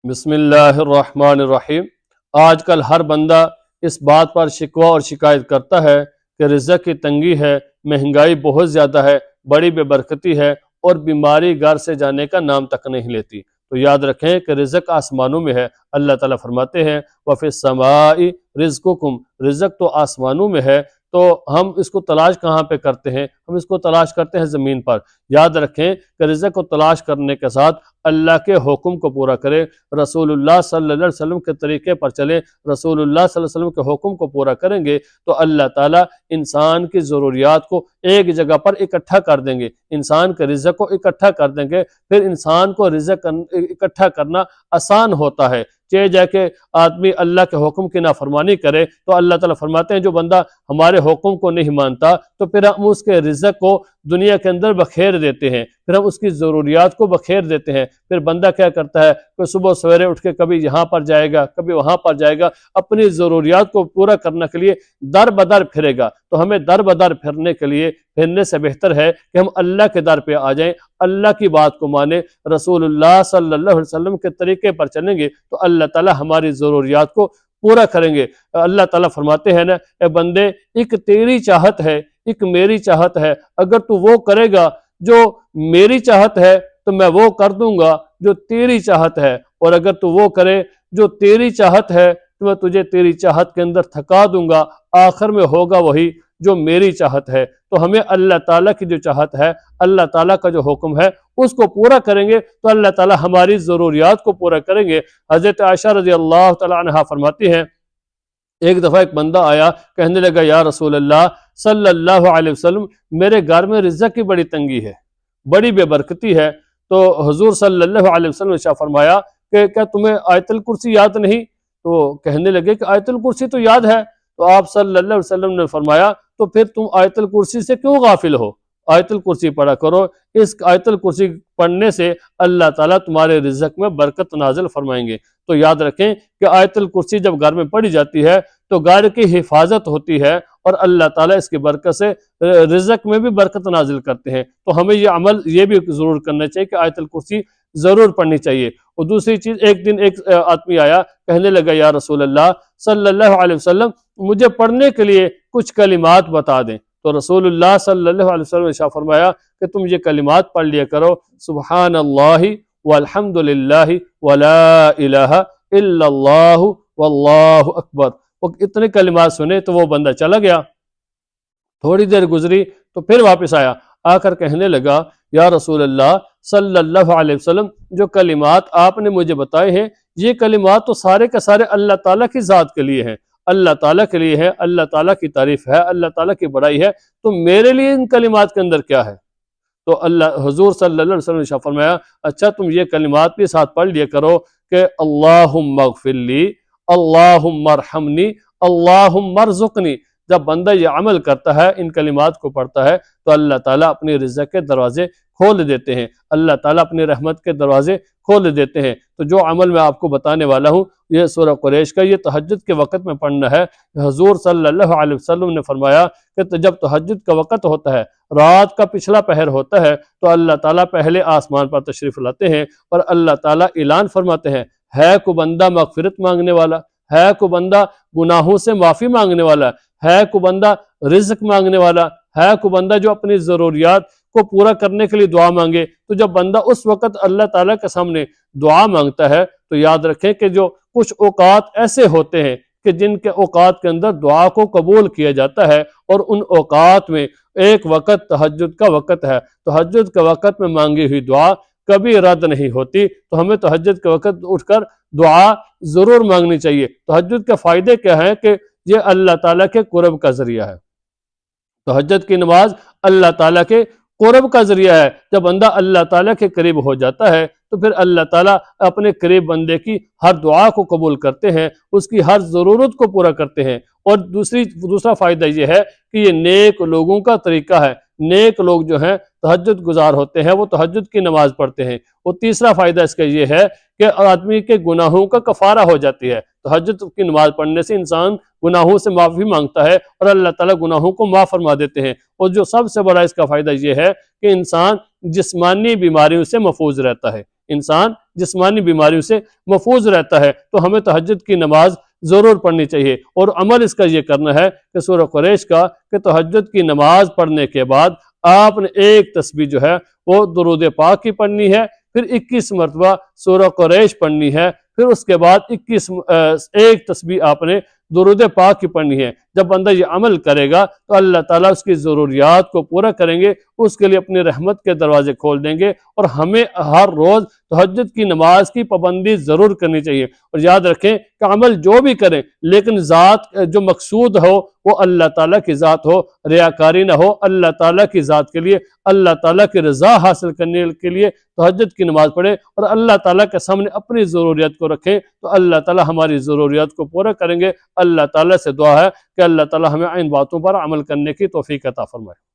بسم اللہ الرحمن الرحیم۔ آج کل ہر بندہ اس بات پر شکوہ اور شکایت کرتا ہے کہ رزق کی تنگی ہے، مہنگائی بہت زیادہ ہے، بڑی بے برکتی ہے اور بیماری گھر سے جانے کا نام تک نہیں لیتی۔ تو یاد رکھیں کہ رزق آسمانوں میں ہے۔ اللہ تعالیٰ فرماتے ہیں وَفِي السَّمَاءِ رِزْقُكُمْ، رزق تو آسمانوں میں ہے، تو ہم اس کو تلاش کہاں پہ کرتے ہیں؟ ہم اس کو تلاش کرتے ہیں زمین پر۔ یاد رکھیں کہ رزق کو تلاش کرنے کے ساتھ اللہ کے حکم کو پورا کریں، رسول اللہ صلی اللہ علیہ وسلم کے طریقے پر چلیں۔ رسول اللہ صلی اللہ علیہ وسلم کے حکم کو پورا کریں گے تو اللہ تعالیٰ انسان کی ضروریات کو ایک جگہ پر اکٹھا کر دیں گے، انسان کے رزق کو اکٹھا کر دیں گے۔ پھر انسان کو رزق اکٹھا کرنا آسان ہوتا ہے۔ چاہے جا کے آدمی اللہ کے حکم کی نافرمانی کرے تو اللہ تعالیٰ فرماتے ہیں جو بندہ ہمارے حکم کو نہیں مانتا تو پھر ہم اس کے رزق کو دنیا کے اندر بکھیر دیتے ہیں، پھر ہم اس کی ضروریات کو بکھیر دیتے ہیں۔ پھر بندہ کیا کرتا ہے کہ صبح سویرے اٹھ کے کبھی یہاں پر جائے گا، کبھی وہاں پر جائے گا، اپنی ضروریات کو پورا کرنے کے لیے در بدر پھرے گا۔ تو ہمیں در بدر پھرنے سے بہتر ہے کہ ہم اللہ کے در پہ آ جائیں، اللہ کی بات کو مانیں، رسول اللہ صلی اللہ علیہ وسلم کے طریقے پر چلیں گے تو اللہ تعالیٰ ہماری ضروریات کو پورا کریں گے۔ اللہ تعالیٰ فرماتے ہیں نا، اے بندے ایک تیری چاہت ہے، ایک میری چاہت ہے، اگر تو وہ کرے گا جو میری چاہت ہے تو میں وہ کر دوں گا جو تیری چاہت ہے، اور اگر تو وہ کرے جو تیری چاہت ہے تو میں تجھے تیری چاہت کے اندر تھکا دوں گا، آخر میں ہوگا وہی جو میری چاہت ہے۔ تو ہمیں اللہ تعالیٰ کی جو چاہت ہے، اللہ تعالیٰ کا جو حکم ہے اس کو پورا کریں گے تو اللہ تعالیٰ ہماری ضروریات کو پورا کریں گے۔ حضرت عائشہ رضی اللہ تعالیٰ عنہا فرماتی ہیں ایک دفعہ ایک بندہ آیا، کہنے لگا یا رسول اللہ صلی اللہ علیہ وسلم، میرے گھر میں رزق کی بڑی تنگی ہے، بڑی بے برکتی ہے۔ تو حضور صلی اللہ علیہ وسلم نے فرمایا کہ کیا تمہیں آیت الکرسی یاد نہیں؟ تو کہنے لگے کہ آیت الکرسی تو یاد ہے۔ تو آپ صلی اللہ علیہ وسلم نے فرمایا تو پھر تم آیت الکرسی سے کیوں غافل ہو؟ آیت الکرسی پڑھا کرو، اس آیت الکرسی پڑھنے سے اللہ تعالیٰ تمہارے رزق میں برکت نازل فرمائیں گے۔ تو یاد رکھیں کہ آیت الکرسی جب گھر میں پڑھی جاتی ہے تو گھر کی حفاظت ہوتی ہے اور اللہ تعالیٰ اس کی برکت سے رزق میں بھی برکت نازل کرتے ہیں۔ تو ہمیں یہ عمل یہ بھی ضرور کرنا چاہیے کہ آیت الکرسی ضرور پڑھنی چاہیے۔ اور دوسری چیز، ایک دن ایک آدمی آیا، کہنے لگا یا رسول اللہ صلی اللہ علیہ وسلم، مجھے پڑھنے کے لیے کچھ کلمات بتا دیں۔ تو رسول اللہ صلی اللہ علیہ وسلم نے فرمایا کہ تم یہ کلمات پڑھ لیا کرو، سبحان اللہ والحمد للہ ولا الہ الا اللہ واللہ اکبر۔ وہ اتنے کلمات سنے تو وہ بندہ چلا گیا۔ تھوڑی دیر گزری تو پھر واپس آیا، آ کر کہنے لگا یا رسول اللہ صلی اللہ علیہ وسلم، جو کلمات آپ نے مجھے بتائے ہیں یہ کلمات تو سارے کے سارے اللہ تعالیٰ کی ذات کے لیے ہیں، اللہ تعالیٰ کے لیے ہے، اللہ تعالیٰ کی تعریف ہے، اللہ تعالیٰ کی بڑائی ہے، تو میرے لیے ان کلمات کے اندر کیا ہے؟ تو حضور صلی اللہ علیہ وسلم نے فرمایا اچھا تم یہ کلمات بھی ساتھ پڑھ لیا کرو کہ اللہم اغفر لی، اللہم ارحمنی، اللہم ارزقنی۔ جب بندہ یہ عمل کرتا ہے، ان کلمات کو پڑھتا ہے، تو اللہ تعالیٰ اپنے رزق کے دروازے کھول دیتے ہیں، اللہ تعالیٰ اپنی رحمت کے دروازے کھول دیتے ہیں۔ تو جو عمل میں آپ کو بتانے والا ہوں یہ سورہ قریش کا، یہ تہجد کے وقت میں پڑھنا ہے۔ حضور صلی اللہ علیہ وسلم نے فرمایا کہ جب تہجد کا وقت ہوتا ہے، رات کا پچھلا پہر ہوتا ہے، تو اللہ تعالیٰ پہلے آسمان پر تشریف لاتے ہیں اور اللہ تعالیٰ اعلان فرماتے ہیں ہے کو بندہ مغفرت مانگنے والا، ہے کو بندہ گناہوں سے معافی مانگنے والا، ہے کو بندہ رزق مانگنے والا، ہے کو بندہ جو اپنی ضروریات کو پورا کرنے کے لیے دعا مانگے۔ تو جب بندہ اس وقت اللہ تعالیٰ کے سامنے دعا مانگتا ہے تو یاد رکھیں کہ جو کچھ اوقات ایسے ہوتے ہیں کہ جن کے اوقات کے اندر دعا کو قبول کیا جاتا ہے، اور ان اوقات میں ایک وقت تہجد کا وقت ہے۔ تہجد کے وقت میں مانگی ہوئی دعا کبھی رد نہیں ہوتی۔ تو ہمیں تہجد کے وقت اٹھ کر دعا ضرور مانگنی چاہیے۔ تہجد کے فائدے کیا ہیں کہ یہ اللہ تعالیٰ کے قرب کا ذریعہ ہے۔ تہجد کی نماز اللہ تعالیٰ کے قرب کا ذریعہ ہے۔ جب بندہ اللہ تعالیٰ کے قریب ہو جاتا ہے تو پھر اللہ تعالیٰ اپنے قریب بندے کی ہر دعا کو قبول کرتے ہیں، اس کی ہر ضرورت کو پورا کرتے ہیں۔ اور دوسرا فائدہ یہ ہے کہ یہ نیک لوگوں کا طریقہ ہے۔ نیک لوگ جو ہیں تہجد گزار ہوتے ہیں، وہ تہجد کی نماز پڑھتے ہیں۔ اور تیسرا فائدہ اس کا یہ ہے کہ آدمی کے گناہوں کا کفارہ ہو جاتی ہے۔ تہجد کی نماز پڑھنے سے انسان گناہوں سے معافی مانگتا ہے اور اللہ تعالیٰ گناہوں کو معاف فرما دیتے ہیں۔ اور جو سب سے بڑا اس کا فائدہ یہ ہے کہ انسان جسمانی بیماریوں سے محفوظ رہتا ہے، انسان جسمانی بیماریوں سے محفوظ رہتا ہے۔ تو ہمیں تہجد کی نماز ضرور پڑھنی چاہیے، اور عمل اس کا یہ کرنا ہے کہ سورہ قریش کا کہ تہجد کی نماز پڑھنے کے بعد آپ نے ایک تسبیح جو ہے وہ درود پاک کی پڑھنی ہے، پھر 21 مرتبہ سورہ قریش پڑھنی ہے، پھر اس کے بعد ایک تسبیح آپ نے درود پاک کی پڑھنی ہے۔ جب بندہ یہ عمل کرے گا تو اللہ تعالیٰ اس کی ضروریات کو پورا کریں گے، اس کے لیے اپنی رحمت کے دروازے کھول دیں گے۔ اور ہمیں ہر روز تہجد کی نماز کی پابندی ضرور کرنی چاہیے، اور یاد رکھیں کہ عمل جو بھی کریں لیکن ذات جو مقصود ہو وہ اللہ تعالیٰ کی ذات ہو، ریاکاری نہ ہو، اللہ تعالیٰ کی ذات کے لیے، اللہ تعالیٰ کی رضا حاصل کرنے کے لیے تہجد کی نماز پڑھیں، اور اللہ تعالیٰ کے سامنے اپنی ضروریات کو رکھیں تو اللہ تعالیٰ ہماری ضروریات کو پورا کریں گے۔ اللہ تعالیٰ سے دعا ہے کہ اللہ تعالیٰ ہمیں ان باتوں پر عمل کرنے کی توفیق عطا فرمائے۔